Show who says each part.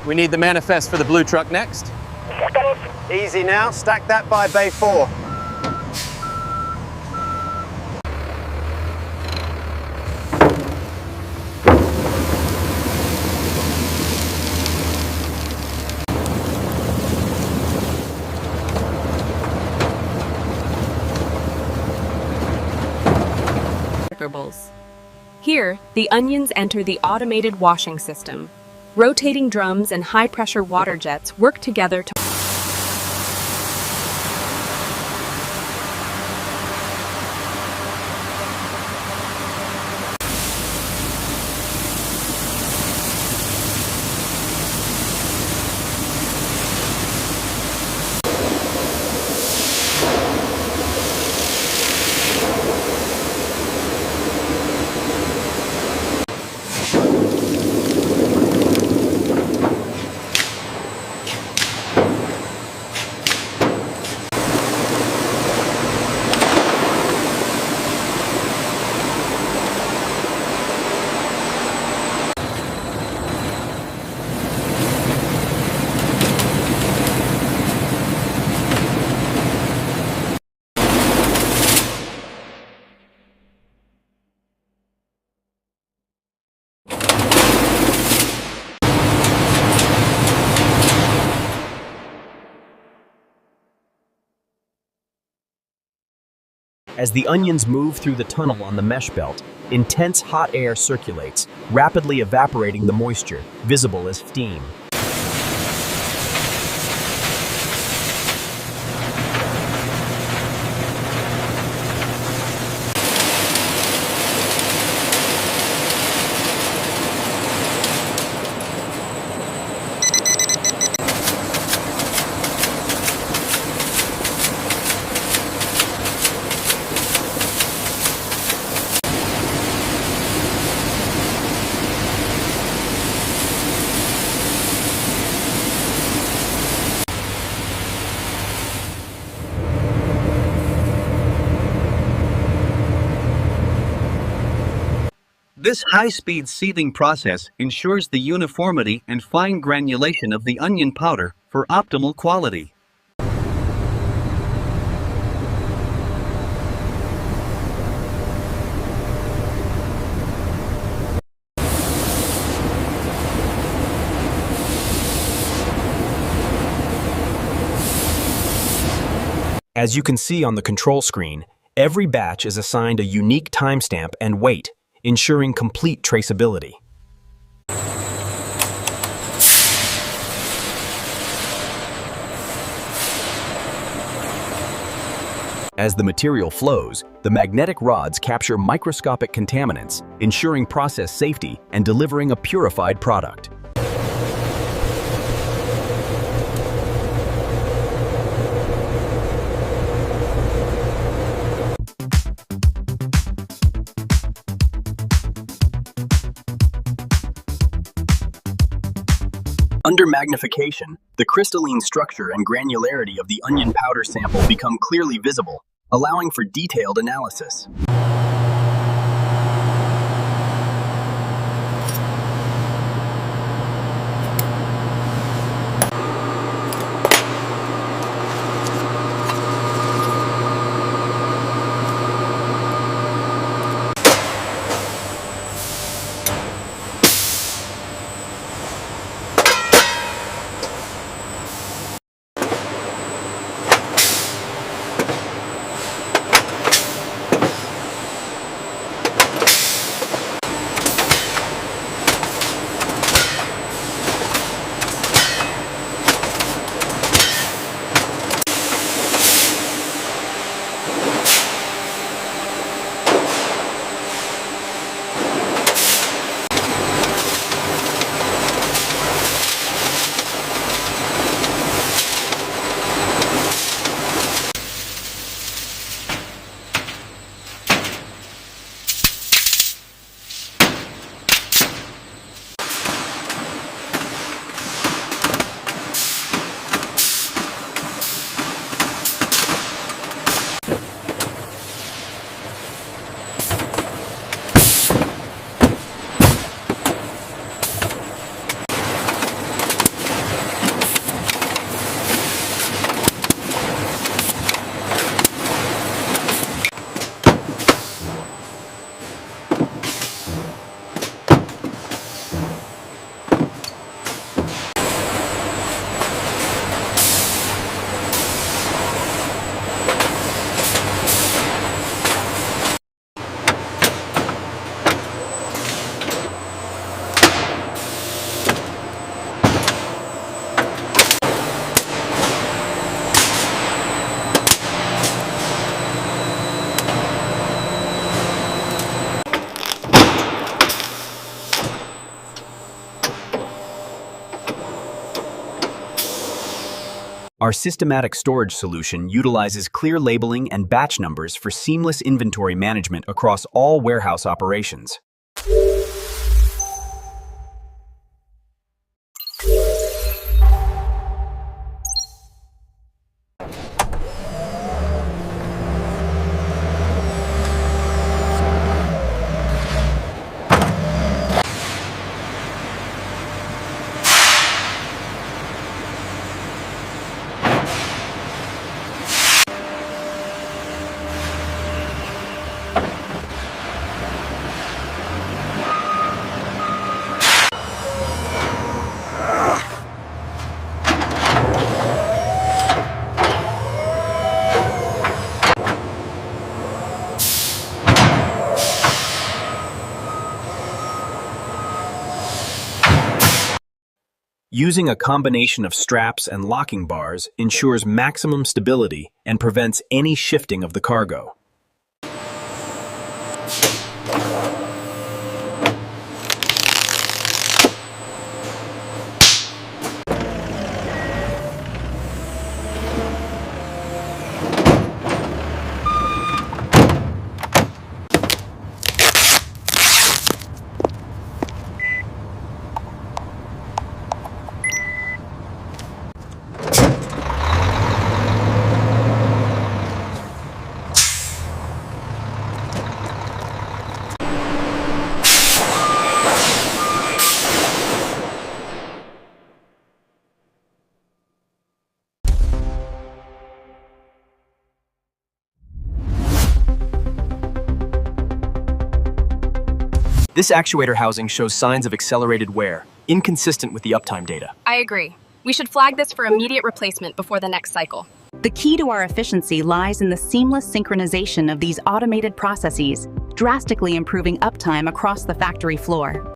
Speaker 1: We need the manifest for the blue truck next.
Speaker 2: Easy now, stack that by bay 4.
Speaker 3: Here, the onions enter the automated washing system. Rotating drums and high-pressure water jets work together to
Speaker 4: As the onions move through the tunnel on the mesh belt, intense hot air circulates, rapidly evaporating the moisture, visible as steam.
Speaker 5: This high-speed seething process ensures the uniformity and fine granulation of the onion powder for optimal quality.
Speaker 4: As you can see on the control screen, every batch is assigned a unique timestamp and weight, ensuring complete traceability. As the material flows, the magnetic rods capture microscopic contaminants, ensuring process safety and delivering a purified product. Under magnification, the crystalline structure and granularity of the onion powder sample become clearly visible, allowing for detailed analysis. Our systematic storage solution utilizes clear labeling and batch numbers for seamless inventory management across all warehouse operations. Using a combination of straps and locking bars ensures maximum stability and prevents any shifting of the cargo.
Speaker 6: This actuator housing shows signs of accelerated wear, inconsistent with the uptime data.
Speaker 3: I agree. We should flag this for immediate replacement before the next cycle.
Speaker 7: The key to our efficiency lies in the seamless synchronization of these automated processes, drastically improving uptime across the factory floor.